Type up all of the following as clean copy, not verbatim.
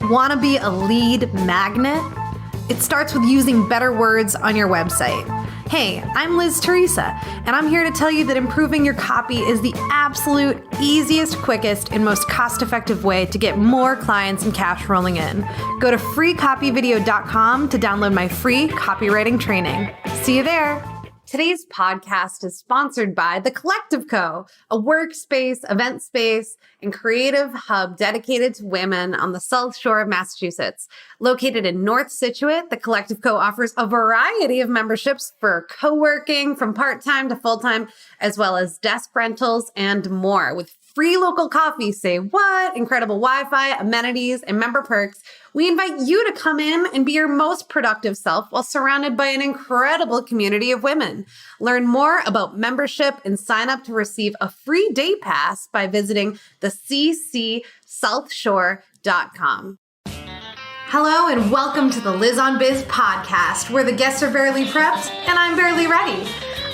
Want to be a lead magnet? It starts with using better words on your website. Hey, I'm Theresa, and I'm here to tell you that improving your copy is the absolute easiest, quickest, and most cost-effective way to get more clients and cash rolling in. Go to freecopyvideo.com to download my free copywriting training. See you there. Today's podcast is sponsored by The Collective Co., a workspace, event space, and creative hub dedicated to women on the South Shore of Massachusetts. Located in North Scituate, The Collective Co. offers a variety of memberships for co-working from part-time to full-time, as well as desk rentals and more. With free local coffee, say what, incredible Wi-Fi, amenities, and member perks, we invite you to come in and be your most productive self while surrounded by an incredible community of women. Learn more about membership and sign up to receive a free day pass by visiting theccSouthshore.com. Hello and welcome to the Liz on Biz podcast, where the guests are barely prepped and I'm barely ready.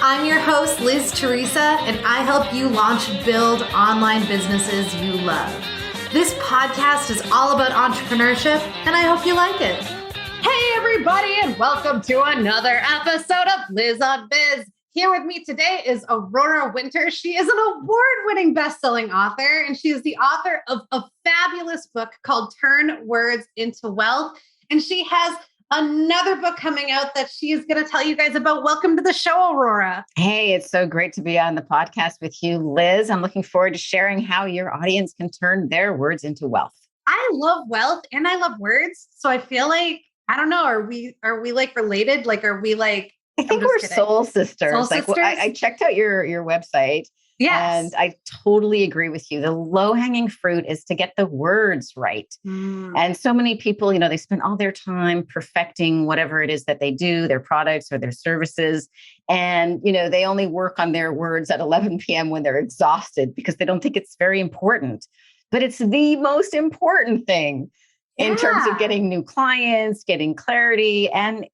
I'm your host, Theresa, and I help you launch and build online businesses you love. This podcast is all about entrepreneurship, and I hope you like it. Hey, everybody, and welcome to another episode of Liz on Biz. Here with me today is Aurora Winter. She is an award-winning best-selling author, and she is the author of a fabulous book called Turn Words into Wealth. And she has another book coming out that she is going to tell you guys about. Welcome to the show, Aurora. Hey, it's so great to be on the podcast with you, Liz. I'm looking forward to sharing how your audience can turn their words into wealth. I love wealth and I love words. So I feel like, I don't know, are we like related? Like, are we like, I think we're soul sisters. Soul like, sisters? I checked out your website. Yes. And I totally agree with you. The low-hanging fruit is to get the words right. And so many people, they spend all their time perfecting whatever it is that they do, their products or their services. And, they only work on their words at 11 p.m. when they're exhausted because they don't think it's very important. But it's the most important thing in terms of getting new clients, getting clarity, and,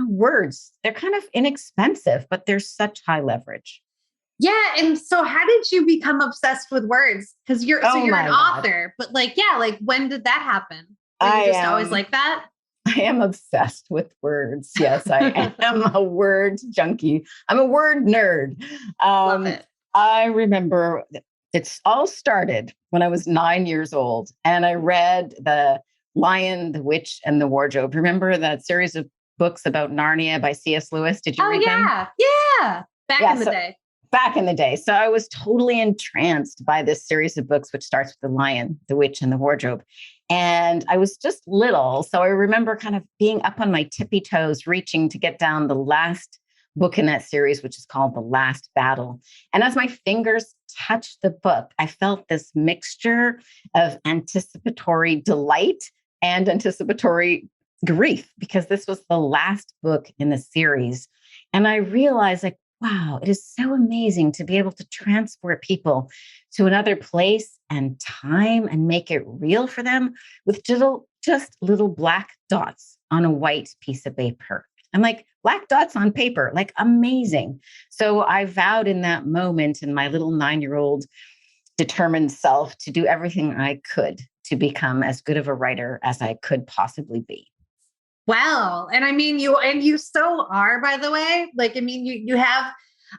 words. They're kind of inexpensive, but they're such high leverage. Yeah. And so how did you become obsessed with words? Because you're an author, but when did that happen? Were you just always like that? I am obsessed with words. Yes, I am a word junkie. I'm a word nerd. Love it. I remember it's all started when I was 9 years old and I read The Lion, the Witch, and the Wardrobe. Remember that series of books about Narnia by C.S. Lewis? Did you read them? Yeah. Back in the day. Back in the day. So I was totally entranced by this series of books, which starts with The Lion, the Witch, and the Wardrobe. And I was just little. So I remember kind of being up on my tippy toes, reaching to get down the last book in that series, which is called The Last Battle. And as my fingers touched the book, I felt this mixture of anticipatory delight and anticipatory grief, because this was the last book in the series. And I realized, wow, it is so amazing to be able to transport people to another place and time and make it real for them with just little black dots on a white piece of paper. I'm like, black dots on paper, amazing. So I vowed in that moment in my little 9-year-old determined self to do everything I could to become as good of a writer as I could possibly be. Well, and I mean, you so are, by the way, you have,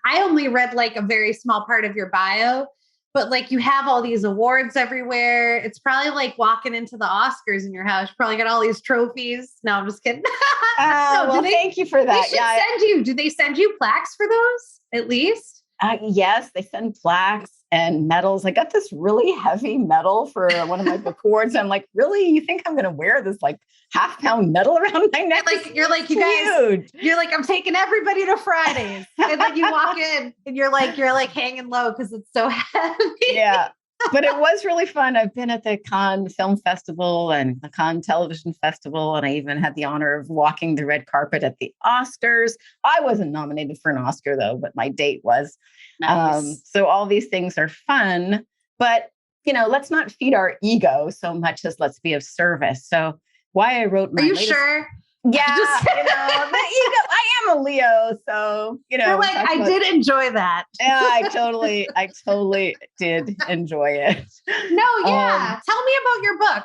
I only read a very small part of your bio, but you have all these awards everywhere. It's probably like walking into the Oscars in your house. You probably got all these trophies. No, I'm just kidding. Thank you for that. Do they send you plaques for those at least? Yes, they send plaques and medals. I got this really heavy medal for one of my book awards. I'm like, really? You think I'm going to wear this half-pound medal around my neck? You're like, you guys, you're like, I'm taking everybody to Fridays. And then you walk in and you're hanging low because it's so heavy. Yeah. But it was really fun. I've been at the Cannes Film Festival and the Cannes Television Festival, and I even had the honor of walking the red carpet at the Oscars. I wasn't nominated for an Oscar, though, but my date was. Nice. So all these things are fun, but, let's not feed our ego so much as let's be of service. So why I wrote my sure? Yeah, the ego. I am a Leo, so You're like, I did enjoy that. Yeah, I totally did enjoy it. No, yeah. Tell me about your book.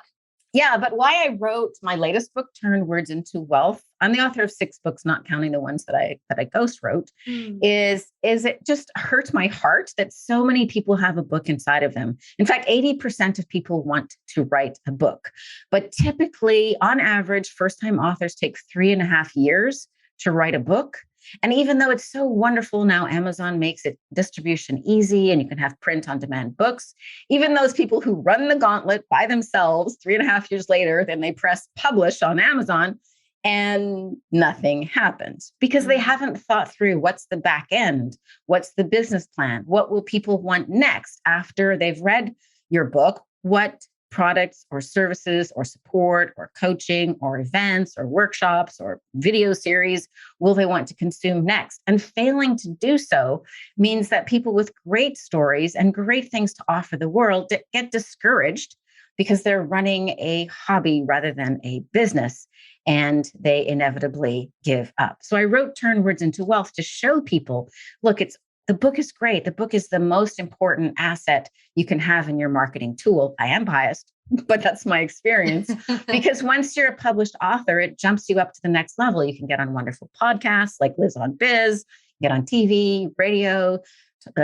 Yeah, but why I wrote my latest book, Turn Words into Wealth. I'm the author of 6 books, not counting the ones that I ghost wrote. Is it just hurts my heart that so many people have a book inside of them. In fact, 80% of people want to write a book, but typically, on average, first-time authors take 3.5 years to write a book. And even though it's so wonderful now, Amazon makes it distribution easy and you can have print on demand books. Even those people who run the gauntlet by themselves 3.5 years later, then they press publish on Amazon and nothing happens because they haven't thought through what's the back end, what's the business plan, what will people want next after they've read your book, what products or services or support or coaching or events or workshops or video series will they want to consume next? And failing to do so means that people with great stories and great things to offer the world get discouraged because they're running a hobby rather than a business, and they inevitably give up. So I wrote Turn Words into Wealth to show people, look, the book is great. The book is the most important asset you can have in your marketing tool. I am biased, but that's my experience. Because once you're a published author, it jumps you up to the next level. You can get on wonderful podcasts like Liz on Biz, get on TV, radio,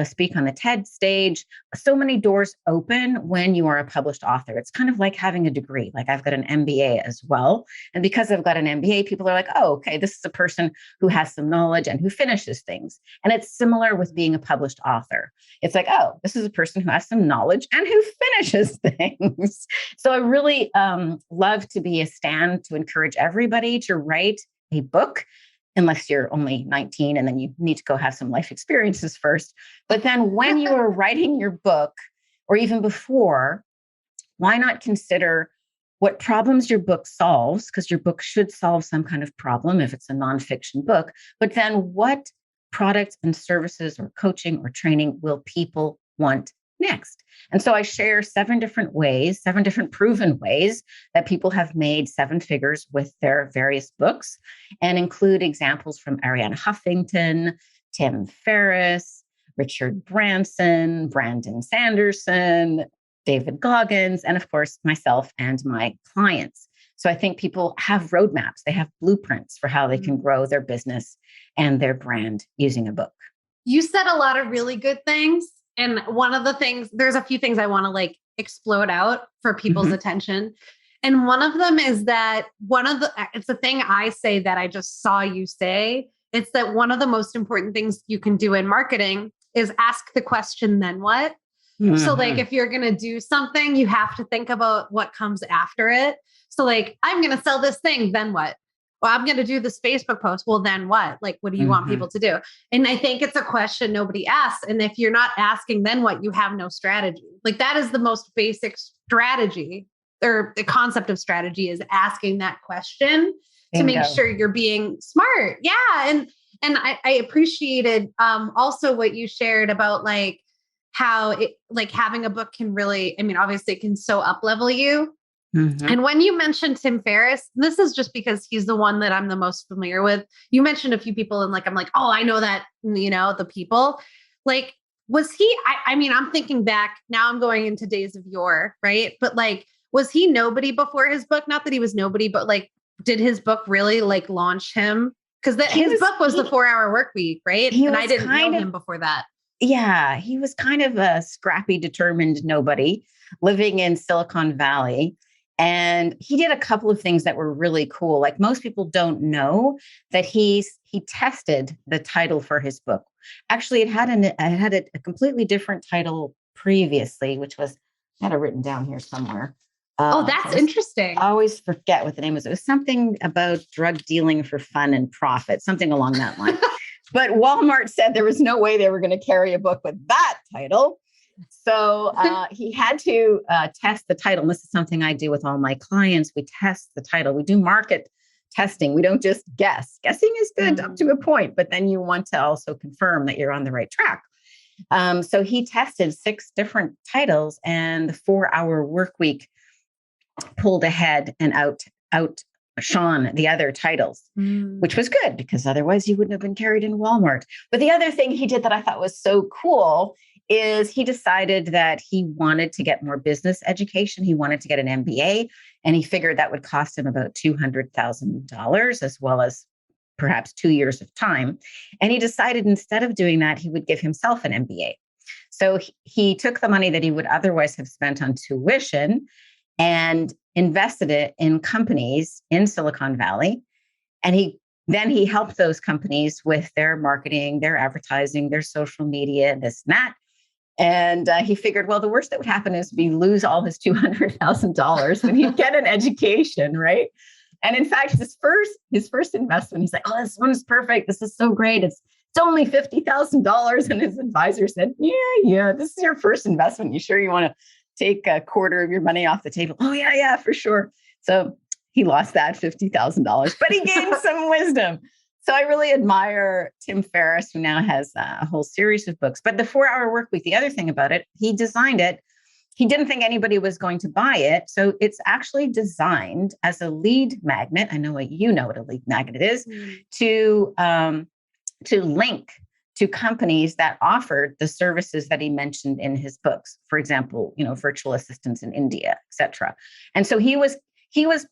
speak on the TED stage. So many doors open when you are a published author. It's kind of like having a degree. Like I've got an MBA as well. And because I've got an MBA, people are like, oh, okay, this is a person who has some knowledge and who finishes things. And it's similar with being a published author. It's like, oh, this is a person who has some knowledge and who finishes things. So I really love to be a stand to encourage everybody to write a book, unless you're only 19 and then you need to go have some life experiences first. But then when you are writing your book, or even before, why not consider what problems your book solves? Because your book should solve some kind of problem if it's a nonfiction book. But then what products and services or coaching or training will people want next? And so I share 7 different ways, 7 different proven ways that people have made 7 figures with their various books, and include examples from Arianna Huffington, Tim Ferriss, Richard Branson, Brandon Sanderson, David Goggins, and of course, myself and my clients. So I think people have roadmaps. They have blueprints for how they can grow their business and their brand using a book. You said a lot of really good things. And one of the things, there's a few things I want to like explode out for people's attention. And one of them is that it's a thing I say that I just saw you say. It's that one of the most important things you can do in marketing is ask the question, then what? So like, if you're going to do something, you have to think about what comes after it. So like, I'm going to sell this thing, then what? Well, I'm going to do this Facebook post. Well, then what? Like, what do you want people to do? And I think it's a question nobody asks. And if you're not asking, then what? You have no strategy. Like that is the most basic strategy, or the concept of strategy is asking that question to make sure you're being smart. Yeah. And I appreciated also what you shared about like how it, like having a book can really, I mean, obviously it can so up level you. And when you mentioned Tim Ferriss, this is just because he's the one that I'm the most familiar with. You mentioned a few people and like, I'm like, oh, I know that, you know, the people. Like, was he, I mean, I'm thinking back, now I'm going into days of yore, right? But like, was he nobody before his book? Not that he was nobody, but like, did his book really like launch him? Because his book was the 4-Hour Work Week, right? And I didn't know him before that. Yeah, he was kind of a scrappy, determined nobody living in Silicon Valley. And he did a couple of things that were really cool. Like most people don't know that he tested the title for his book. Actually, it had a completely different title previously, which was, I had it written down here somewhere. Oh, that's interesting. I always forget what the name was. It was something about drug dealing for fun and profit, something along that line. But Walmart said there was no way they were going to carry a book with that title. So he had to test the title. And this is something I do with all my clients. We test the title. We do market testing. We don't just guess. Guessing is good up to a point, but then you want to also confirm that you're on the right track. So he tested 6 different titles, and the 4-Hour Work Week pulled ahead and outshone the other titles, which was good because otherwise you wouldn't have been carried in Walmart. But the other thing he did that I thought was so cool is he decided that he wanted to get more business education. He wanted to get an MBA, and he figured that would cost him about $200,000 as well as perhaps 2 years of time. And he decided instead of doing that, he would give himself an MBA. So he took the money that he would otherwise have spent on tuition and invested it in companies in Silicon Valley. And he helped those companies with their marketing, their advertising, their social media, this and that. And he figured, well, the worst that would happen is we lose all his $200,000 when you get an education, right? And in fact, his first investment, he's like, oh, this one is perfect. This is so great. It's only $50,000. And his advisor said, yeah, this is your first investment. You sure you want to take a quarter of your money off the table? Oh, yeah, for sure. So he lost that $50,000, but he gained some wisdom. So I really admire Tim Ferriss, who now has a whole series of books. But the 4-Hour Workweek, the other thing about it, he designed it. He didn't think anybody was going to buy it. So it's actually designed as a lead magnet. I know what a lead magnet is, to link to companies that offered the services that he mentioned in his books. For example, virtual assistants in India, et cetera. And so he was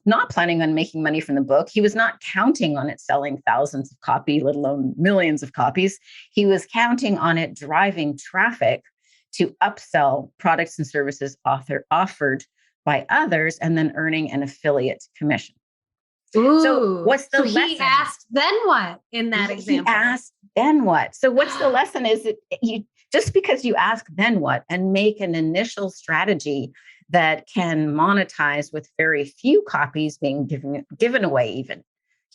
not planning on making money from the book. He was not counting on it selling thousands of copies, let alone millions of copies. He was counting on it driving traffic to upsell products and services offered by others and then earning an affiliate commission. Ooh, so what's the lesson? He asked, then what in that example? He asked, then what? So what's the lesson is that you just because you ask, then what, and make an initial strategy that can monetize with very few copies being given away even. You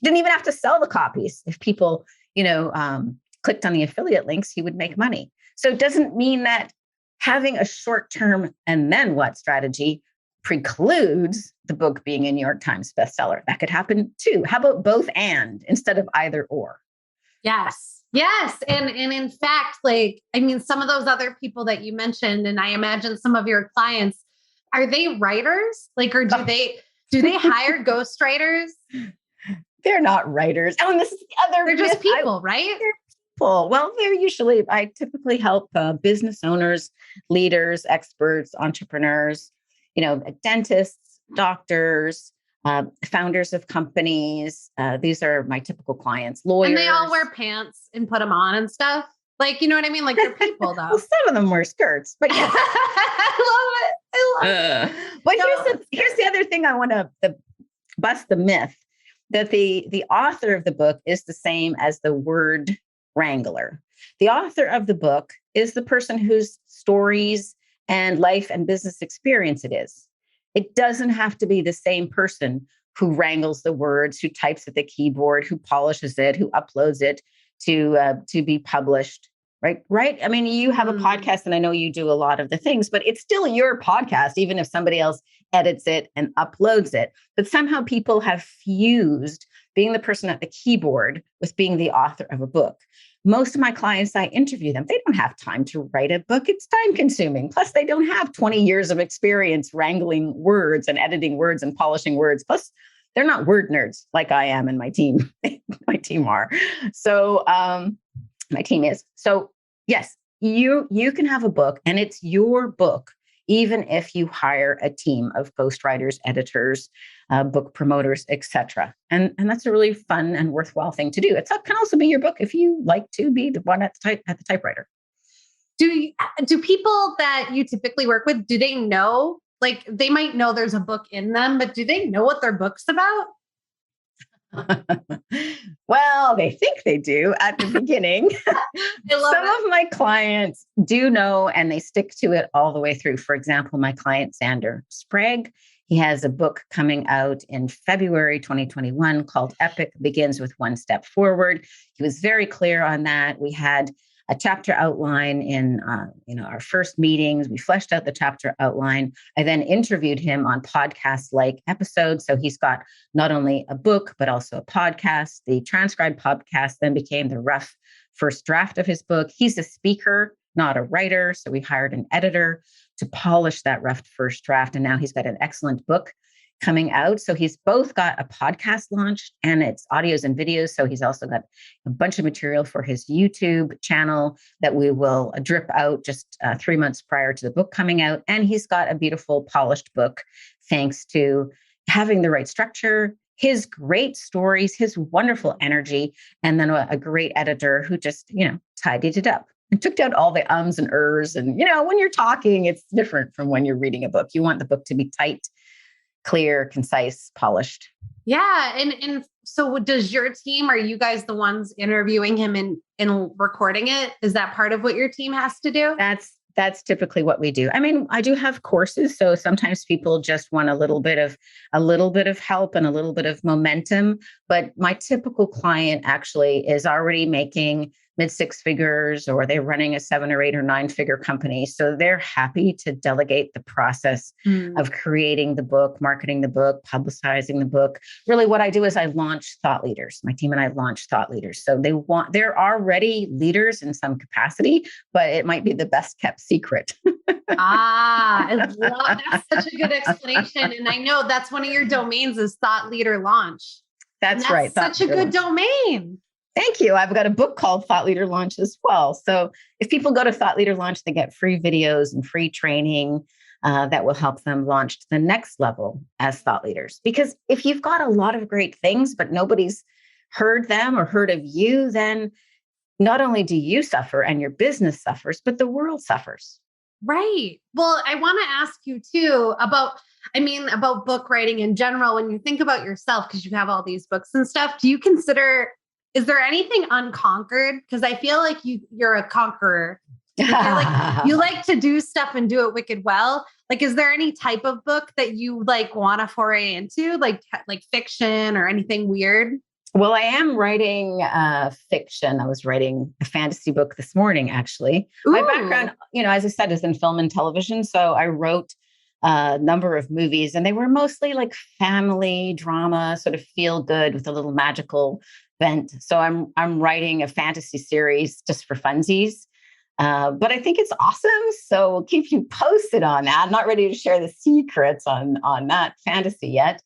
didn't even have to sell the copies. If people, clicked on the affiliate links, he would make money. So it doesn't mean that having a short-term and then what strategy precludes the book being a New York Times bestseller. That could happen too. How about both and instead of either or? Yes. And in fact, some of those other people that you mentioned, and I imagine some of your clients, are they writers? Or do they hire ghostwriters? They're not writers. Oh, and this is the other. They're just people, right? They're people. Well, I typically help business owners, leaders, experts, entrepreneurs, dentists, doctors, founders of companies. These are my typical clients, lawyers. And they all wear pants and put them on and stuff. You know what I mean? They're people, though. Well, some of them wear skirts, but yeah. I love it. But here's the other thing I want to bust the myth that the author of the book is the same as the word wrangler. The author of the book is the person whose stories and life and business experience it is. It doesn't have to be the same person who wrangles the words, who types at the keyboard, who polishes it, who uploads it to be published. Right. I mean, you have a podcast and I know you do a lot of the things, but it's still your podcast, even if somebody else edits it and uploads it. But somehow people have fused being the person at the keyboard with being the author of a book. Most of my clients, I interview them. They don't have time to write a book. It's time consuming. Plus, they don't have 20 years of experience wrangling words and editing words and polishing words. Plus, they're not word nerds like I am and my team. My team are. So my team is. So yes, you can have a book and it's your book, even if you hire a team of ghostwriters, editors, book promoters, etc. And that's a really fun and worthwhile thing to do. It can also be your book if you like to be the one at the typewriter. Do people that you typically work with, do they know? They might know there's a book in them, but do they know what their book's about? Well, they think they do at the beginning. Some of my clients do know and they stick to it all the way through. For example, my client, Xander Sprague, he has a book coming out in February 2021 called Epic Begins with One Step Forward. He was very clear on that. We had a chapter outline in our first meetings. We fleshed out the chapter outline. I then interviewed him on podcast-like episodes. So he's got not only a book, but also a podcast. The transcribed podcast then became the rough first draft of his book. He's a speaker, not a writer. So we hired an editor to polish that rough first draft. And now he's got an excellent book coming out. So he's both got a podcast launched and it's audios and videos. So he's also got a bunch of material for his YouTube channel that we will drip out just 3 months prior to the book coming out. And he's got a beautiful polished book, thanks to having the right structure, his great stories, his wonderful energy, and then a great editor who just, tidied it up and took out all the ums and ers. And, when you're talking, it's different from when you're reading a book. You want the book to be tight, clear, concise, polished. Yeah. And so does your team, are you guys the ones interviewing him and recording it? Is that part of what your team has to do? That's typically what we do. I mean, I do have courses, so sometimes people just want a little bit of help and a little bit of momentum. But my typical client actually is already making mid 6 figures, or they're running a 7 or 8 or 9 figure company. So they're happy to delegate the process of creating the book, marketing the book, publicizing the book. Really what I do is I launch thought leaders. My team and I launch thought leaders. So they're already leaders in some capacity, but it might be the best kept secret. That's such a good explanation. And I know that's one of your domains is Thought Leader Launch. That's right. Such a good domain. Thank you. I've got a book called Thought Leader Launch as well. So if people go to Thought Leader Launch, they get free videos and free training that will help them launch to the next level as thought leaders. Because if you've got a lot of great things, but nobody's heard them or heard of you, then not only do you suffer and your business suffers, but the world suffers. Right. Well, I want to ask you too about book writing in general. When you think about yourself, because you have all these books and stuff, is there anything unconquered? Because I feel like you're a conqueror. You like to do stuff and do it wicked well. Like, is there any type of book that you want to foray into, like fiction or anything weird? Well, I am writing fiction. I was writing a fantasy book this morning, actually. Ooh. My background, as I said, is in film and television. So I wrote a number of movies, and they were mostly like family drama, sort of feel good with a little magical bent. So I'm writing a fantasy series just for funsies. But I think it's awesome. So we'll keep you posted on that. I'm not ready to share the secrets on that fantasy yet.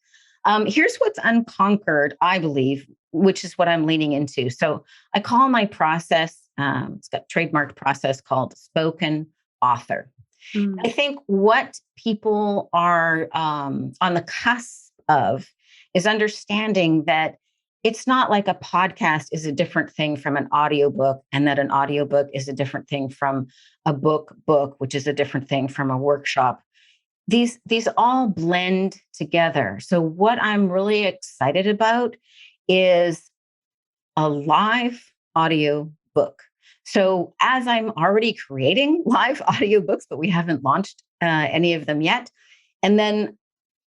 Here's what's unconquered, I believe, which is what I'm leaning into. So I call my process, it's got a trademarked process called spoken author. I think what people are on the cusp of is understanding that it's not like a podcast is a different thing from an audiobook, and that an audiobook is a different thing from a book, which is a different thing from a workshop. These all blend together. So what I'm really excited about is a live audio book. So as I'm already creating live audiobooks, but we haven't launched any of them yet. And then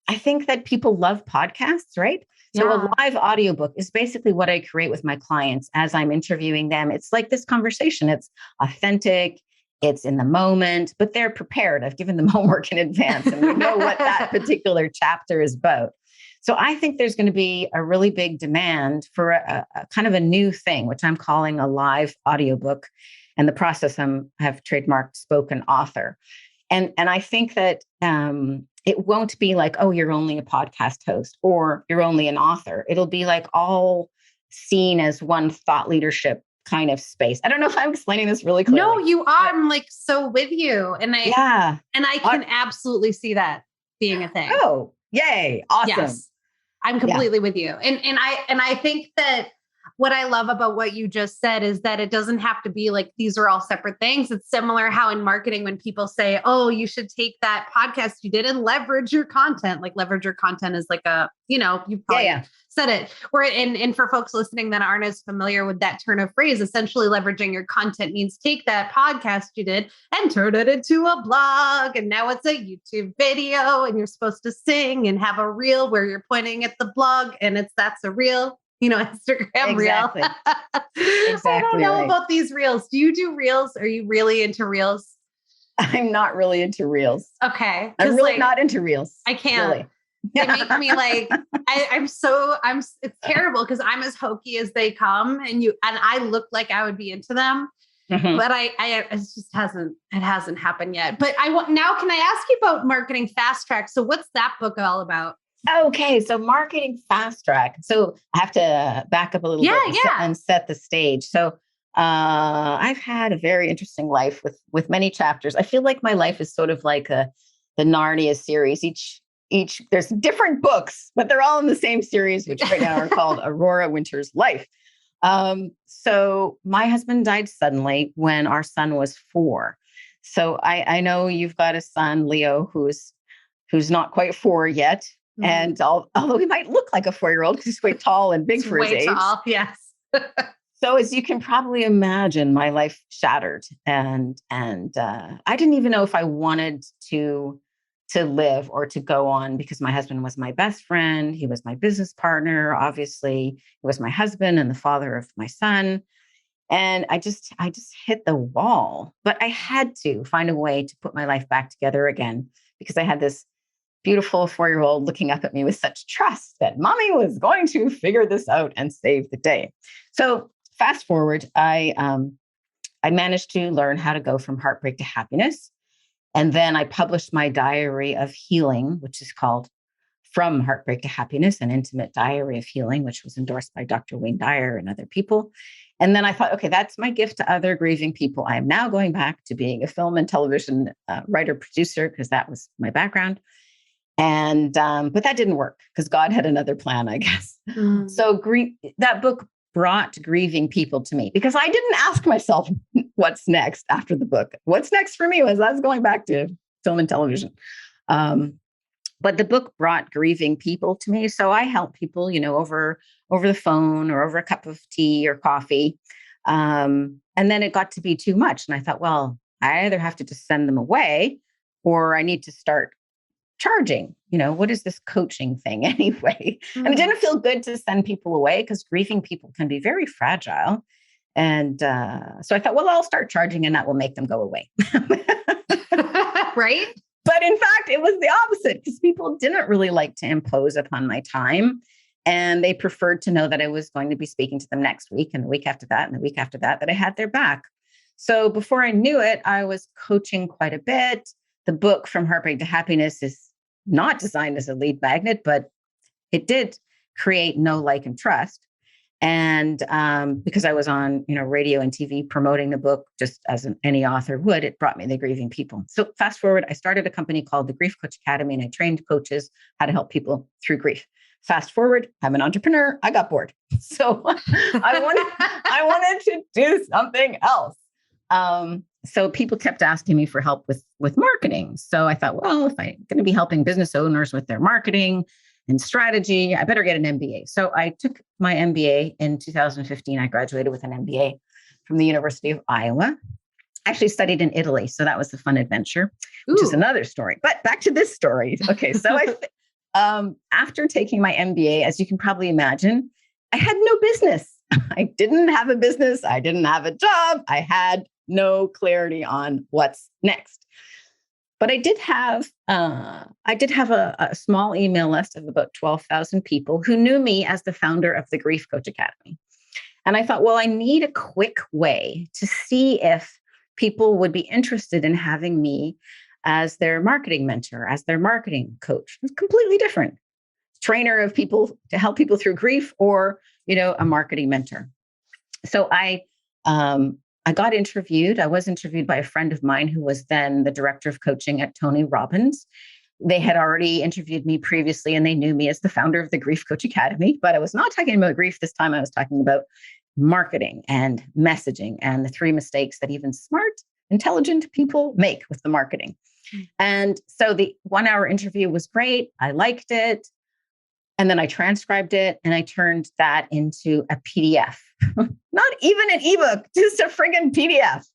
I think that people love podcasts, right? So a live audiobook is basically what I create with my clients as I'm interviewing them. It's like this conversation. It's authentic. It's in the moment, but they're prepared. I've given them homework in advance and we know what that particular chapter is about. So I think there's going to be a really big demand for a kind of a new thing, which I'm calling a live audiobook. And the process I have trademarked spoken author. And I think that it won't be like, oh, you're only a podcast host or you're only an author. It'll be like all seen as one thought leadership kind of space. I don't know if I'm explaining this really clearly. No, you are. I'm so with you. And I can absolutely see that being a thing. Oh, yay. Awesome. Yes, I'm completely with you. And I think that what I love about what you just said is that it doesn't have to be like, these are all separate things. It's similar how in marketing, when people say, oh, you should take that podcast you did and leverage your content, like leverage your content is like you probably said it. And for folks listening that aren't as familiar with that turn of phrase, essentially leveraging your content means take that podcast you did and turn it into a blog. And now it's a YouTube video and you're supposed to sing and have a reel where you're pointing at the blog and that's a reel. Instagram reel. I don't know about these reels. Do you do reels? Are you really into reels? I'm not really into reels. Okay. I'm really not into reels. I can't. Really. They make me it's terrible because I'm as hokey as they come and I look like I would be into them. Mm-hmm. But it just hasn't happened yet. But now can I ask you about marketing Fastrack? So what's that book all about? Okay, so marketing Fastrack. So I have to back up a little bit and set the stage. So I've had a very interesting life with many chapters. I feel like my life is sort of like the Narnia series. Each there's different books, but they're all in the same series, which right now are called Aurora Winter's Life. So my husband died suddenly when our son was 4. So I know you've got a son, Leo, who's not quite 4 yet. Mm-hmm. And although he might look like a 4-year-old because he's quite tall and big for his age. Tall, yes. So as you can probably imagine, my life shattered, and I didn't even know if I wanted to live or to go on, because my husband was my best friend. He was my business partner. Obviously, he was my husband and the father of my son. And I just hit the wall, but I had to find a way to put my life back together again, because I had this beautiful 4-year-old looking up at me with such trust that mommy was going to figure this out and save the day. So fast forward, I managed to learn how to go from heartbreak to happiness. And then I published my diary of healing, which is called From Heartbreak to Happiness, an intimate diary of healing, which was endorsed by Dr. Wayne Dyer and other people. And then I thought, okay, that's my gift to other grieving people. I am now going back to being a film and television writer, producer, because that was my background. And but that didn't work because God had another plan, I guess. Mm. So that book brought grieving people to me, because I didn't ask myself what's next after the book. What's next for me was I was going back to film and television. But the book brought grieving people to me. So I help people, over the phone or over a cup of tea or coffee. And then it got to be too much. And I thought, well, I either have to just send them away, or I need to start charging. What is this coaching thing anyway? Mm-hmm. And it didn't feel good to send people away, because grieving people can be very fragile. And so I thought, well, I'll start charging, and that will make them go away. Right? But in fact, it was the opposite, because people didn't really like to impose upon my time. And they preferred to know that I was going to be speaking to them next week, and the week after that, and the week after that I had their back. So before I knew it, I was coaching quite a bit. The book From Heartbreak to Happiness is not designed as a lead magnet, but it did create know, like, and trust. And because I was on, radio and TV promoting the book, just as any author would, it brought me the grieving people. So fast forward, I started a company called the Grief Coach Academy, and I trained coaches how to help people through grief. Fast forward, I'm an entrepreneur. I got bored. So I wanted to do something else. So people kept asking me for help with marketing. So I thought, well, if I'm going to be helping business owners with their marketing and strategy, I better get an MBA. So I took my MBA in 2015. I graduated with an MBA from the University of Iowa. I actually studied in Italy. So that was a fun adventure, which is another story. But back to this story. Okay. So after taking my MBA, as you can probably imagine, I had no business. I didn't have a business. I didn't have a job. I had no clarity on what's next. But I did have a small email list of about 12,000 people who knew me as the founder of the Grief Coach Academy. And I thought, well, I need a quick way to see if people would be interested in having me as their marketing mentor, as their marketing coach. It's completely different. Trainer of people to help people through grief, or, a marketing mentor. So I got interviewed. I was interviewed by a friend of mine who was then the director of coaching at Tony Robbins. They had already interviewed me previously, and they knew me as the founder of the Grief Coach Academy, but I was not talking about grief this time. I was talking about marketing and messaging and the 3 mistakes that even smart, intelligent people make with the marketing. And so the 1-hour interview was great. I liked it. And then I transcribed it, and I turned that into a PDF. Not even an ebook, just a friggin' PDF.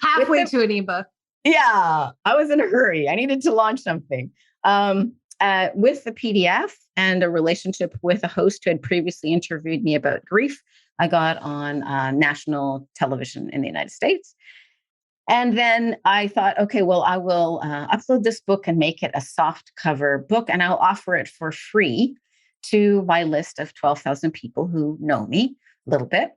Halfway to an ebook. Yeah, I was in a hurry. I needed to launch something. With the PDF and a relationship with a host who had previously interviewed me about grief, I got on national television in the United States. And then I thought, okay, well, I will upload this book and make it a soft cover book, and I'll offer it for free to my list of 12,000 people who know me a little bit,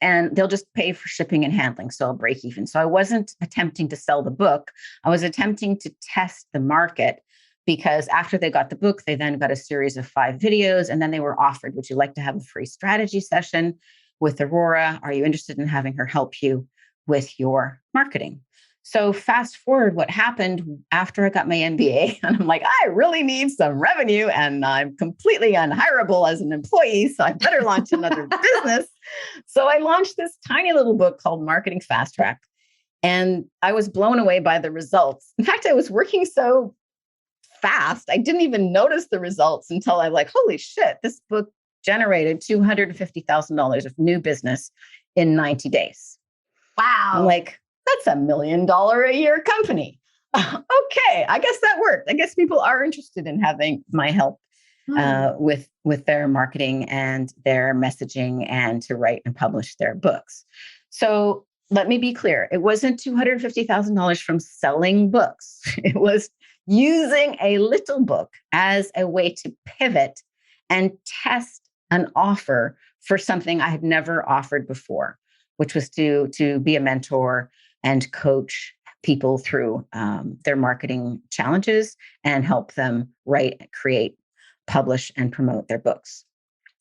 and they'll just pay for shipping and handling. So I'll break even. So I wasn't attempting to sell the book. I was attempting to test the market because after they got the book, they then got a series of 5 videos, and then they were offered, would you like to have a free strategy session with Aurora? Are you interested in having her help you with your marketing? So fast forward what happened after I got my MBA, and I'm like, I really need some revenue and I'm completely unhireable as an employee, so I better launch another business. So I launched this tiny little book called Marketing Fastrack, and I was blown away by the results. In fact, I was working so fast, I didn't even notice the results until I'm like, holy shit, this book generated $250,000 of new business in 90 days. Wow. I'm like, that's $1 million a year company. Okay, I guess that worked. I guess people are interested in having my help with their marketing and their messaging and to write and publish their books. So let me be clear. It wasn't $250,000 from selling books. It was using a little book as a way to pivot and test an offer for something I had never offered before, which was to be a mentor and coach people through their marketing challenges and help them write, create, publish, and promote their books.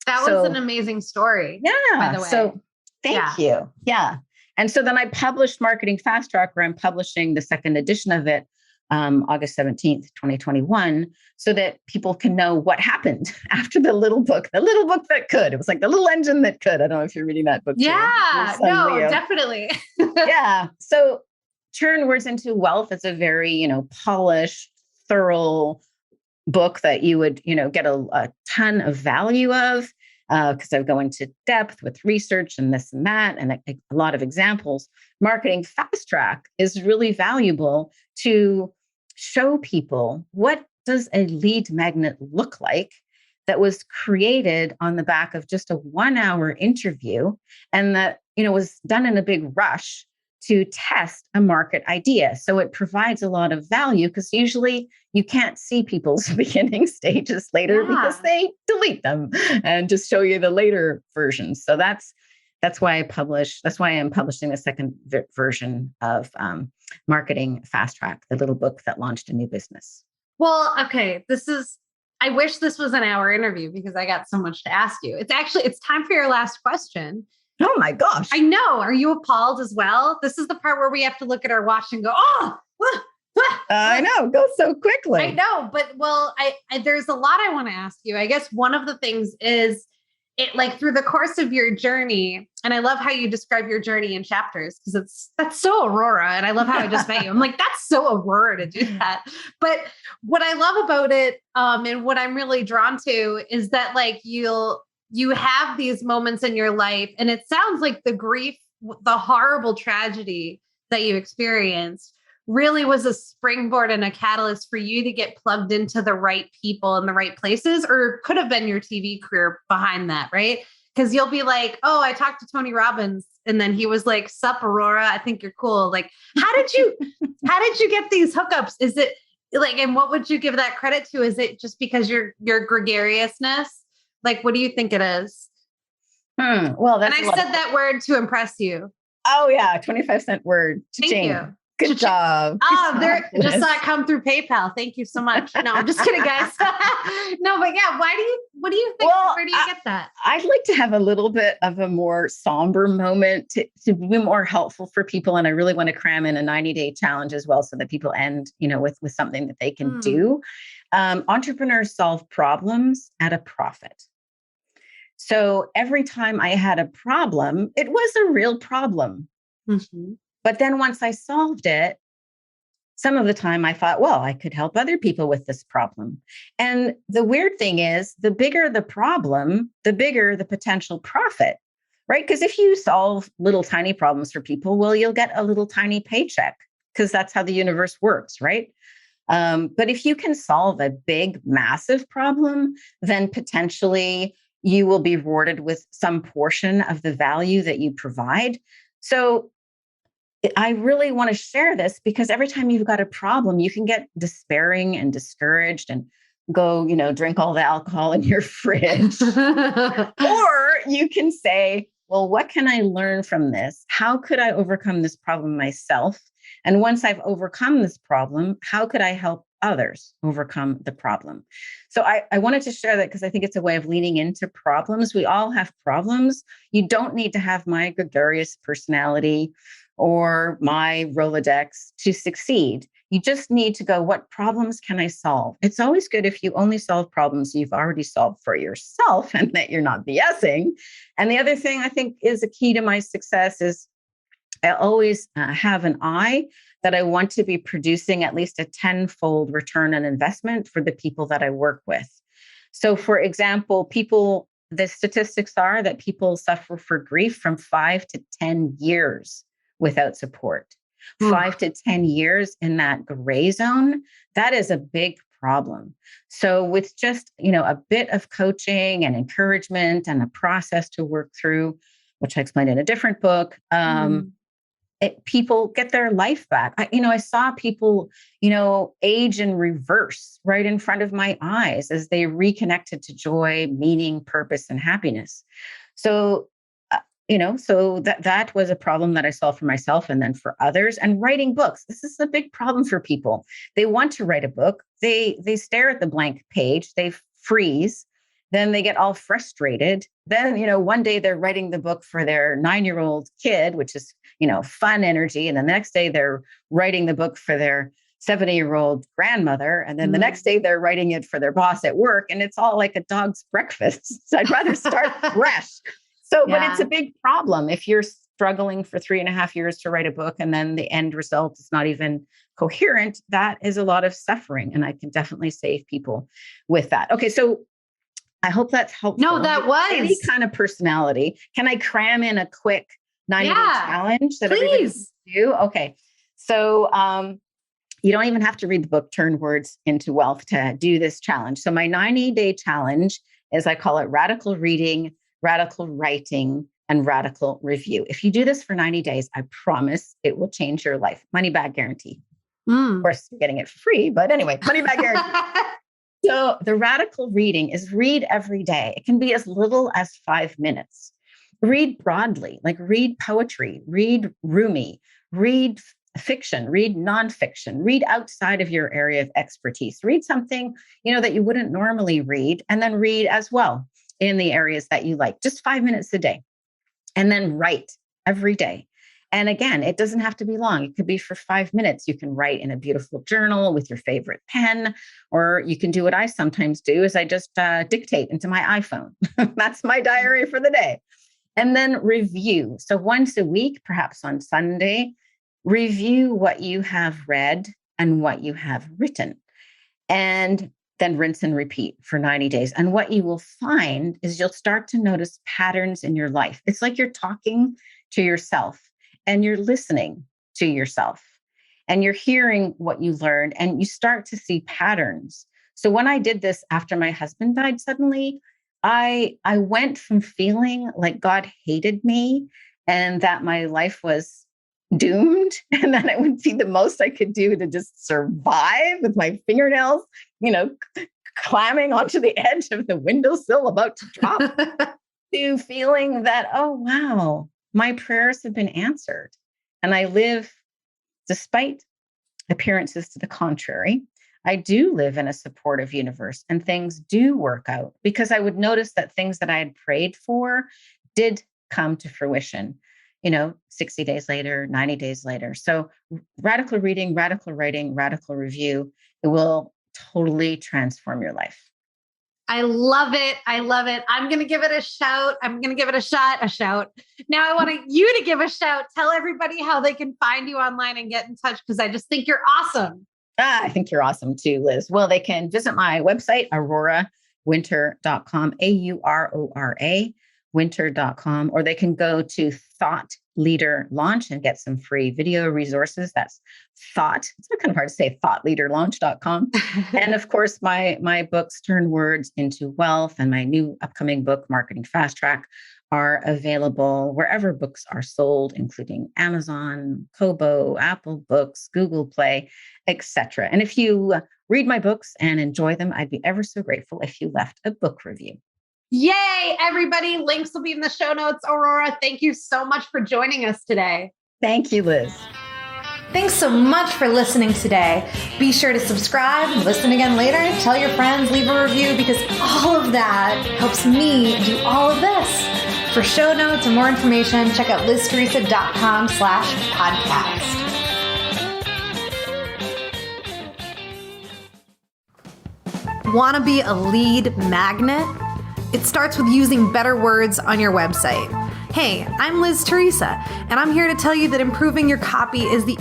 That was an amazing story. Yeah. By the way. So thank you. Yeah. And so then I published Marketing Fast Track, where I'm publishing the second edition of it, August 17th, 2021, so that people can know what happened after the little book that could. It was like the little engine that could. I don't know if you're reading that book. Yeah, no, Leo. Definitely. Yeah. So Turn Words into Wealth is a very, polished, thorough book that you would, get a ton of value of, because I go into depth with research and this and that, and a lot of examples. Marketing Fast Track is really valuable to show people, what does a lead magnet look like that was created on the back of just a 1-hour interview, and that, was done in a big rush to test a market idea. So it provides a lot of value, because usually you can't see people's beginning stages later because they delete them and just show you the later versions. So that's why I'm publishing the second version of Marketing Fast Track, the little book that launched a new business. Well, okay. I wish this was an hour interview because I got so much to ask you. It's time for your last question. Oh my gosh. I know. Are you appalled as well? This is the part where we have to look at our watch and go, oh, I know. Go so quickly. I know. But there's a lot I want to ask you. I guess one of the things is through the course of your journey, and I love how you describe your journey in chapters, because that's so Aurora. And I love how I just met you. I'm like, that's so Aurora to do that. But what I love about it, and what I'm really drawn to, is that you have these moments in your life, and it sounds like the grief, the horrible tragedy that you experienced really was a springboard and a catalyst for you to get plugged into the right people in the right places, or could have been your TV career behind that, right? Because you'll be like, oh, I talked to Tony Robbins, and then he was like, sup, Aurora, I think you're cool. Like, how did you get these hookups? Is it and what would you give that credit to? Is it just because your gregariousness? Like, what do you think it is? Well, that's. And I said that word to impress you. Oh yeah, 25-cent word. Thank you. Good job. Oh, just saw it come through PayPal. Thank you so much. No, I'm just kidding, guys. No, but yeah, what do you think? Well, where do you get that? I'd like to have a little bit of a more somber moment to be more helpful for people. And I really want to cram in a 90-day challenge as well, so that people end, with something that they can do. Entrepreneurs solve problems at a profit. So every time I had a problem, it was a real problem. Mm-hmm. But then once I solved it, some of the time I thought, well, I could help other people with this problem. And the weird thing is, the bigger the problem, the bigger the potential profit, right? Because if you solve little tiny problems for people, well, you'll get a little tiny paycheck, because that's how the universe works, right? But if you can solve a big, massive problem, then potentially you will be rewarded with some portion of the value that you provide. So I really want to share this, because every time you've got a problem, you can get despairing and discouraged and go, drink all the alcohol in your fridge. Or you can say, well, what can I learn from this? How could I overcome this problem myself? And once I've overcome this problem, how could I help others overcome the problem. So I wanted to share that because I think it's a way of leaning into problems. We all have problems. You don't need to have my gregarious personality or my Rolodex to succeed. You just need to go, what problems can I solve? It's always good if you only solve problems you've already solved for yourself and that you're not BSing. And the other thing I think is a key to my success is I always have an eye that I want to be producing at least a tenfold return on investment for the people that I work with. So, for example, the statistics are that people suffer for grief from 5 to 10 years without support. 5 to 10 years in that gray zone, that is a big problem. So with just, a bit of coaching and encouragement and a process to work through, which I explained in a different book, people get their life back. I saw people, age in reverse right in front of my eyes as they reconnected to joy, meaning, purpose, and happiness. So so that was a problem that I solved for myself and then for others. And writing books, this is a big problem for people. They want to write a book. They stare at the blank page. They freeze. Then they get all frustrated. Then, one day they're writing the book for their 9-year-old kid, which is, fun energy. And the next day they're writing the book for their 70-year-old grandmother. And then the next day they're writing it for their boss at work. And it's all like a dog's breakfast. So I'd rather start fresh. But it's a big problem if you're struggling for 3.5 years to write a book and then the end result is not even coherent. That is a lot of suffering. And I can definitely save people with that. Okay. So I hope that's helpful. No, that was any kind of personality. Can I cram in a quick 90-day challenge that everybody can do? Okay. So, you don't even have to read the book, Turn Words into Wealth, to do this challenge. So my 90-day challenge is, I call it radical reading, radical writing, and radical review. If you do this for 90 days, I promise it will change your life. Money back guarantee. Of course, you're getting it for free, but anyway, money back guarantee. So the radical reading is read every day. It can be as little as 5 minutes. Read broadly, like read poetry, read Rumi, read fiction, read nonfiction, read outside of your area of expertise, read something, that you wouldn't normally read, and then read as well in the areas that you like, just 5 minutes a day, and then write every day. And again, it doesn't have to be long. It could be for 5 minutes. You can write in a beautiful journal with your favorite pen, or you can do what I sometimes do is I just dictate into my iPhone. That's my diary for the day. And then review. So once a week, perhaps on Sunday, review what you have read and what you have written. And then rinse and repeat for 90 days. And what you will find is you'll start to notice patterns in your life. It's like you're talking to yourself and you're listening to yourself and you're hearing what you learned and you start to see patterns. So when I did this after my husband died suddenly, I went from feeling like God hated me and that my life was doomed and that it would be the most I could do to just survive with my fingernails, climbing onto the edge of the windowsill about to drop, to feeling that, oh, wow, my prayers have been answered. And I live, despite appearances to the contrary, I do live in a supportive universe and things do work out because I would notice that things that I had prayed for did come to fruition. 60 days later, 90 days later. So radical reading, radical writing, radical review, it will totally transform your life. I love it. I love it. I'm going to give it a shout. I'm going to give it a shout. Now I want you to give a shout. Tell everybody how they can find you online and get in touch because I just think you're awesome. I think you're awesome too, Liz. Well, they can visit my website, aurorawinter.com, AURORA. winter.com, or they can go to Thought Leader Launch and get some free video resources. That's Thought. It's kind of hard to say, thoughtleaderlaunch.com. And of course, my books, Turn Words into Wealth, and my new upcoming book, Marketing Fastrack, are available wherever books are sold, including Amazon, Kobo, Apple Books, Google Play, etc. And if you read my books and enjoy them, I'd be ever so grateful if you left a book review. Yay, everybody. Links will be in the show notes. Aurora, thank you so much for joining us today. Thank you, Liz. Thanks so much for listening today. Be sure to subscribe, listen again later, tell your friends, leave a review, because all of that helps me do all of this. For show notes and more information, check out liztheresa.com/podcast. Want to be a lead magnet? It starts with using better words on your website. Hey, I'm Liz Theresa, and I'm here to tell you that improving your copy is the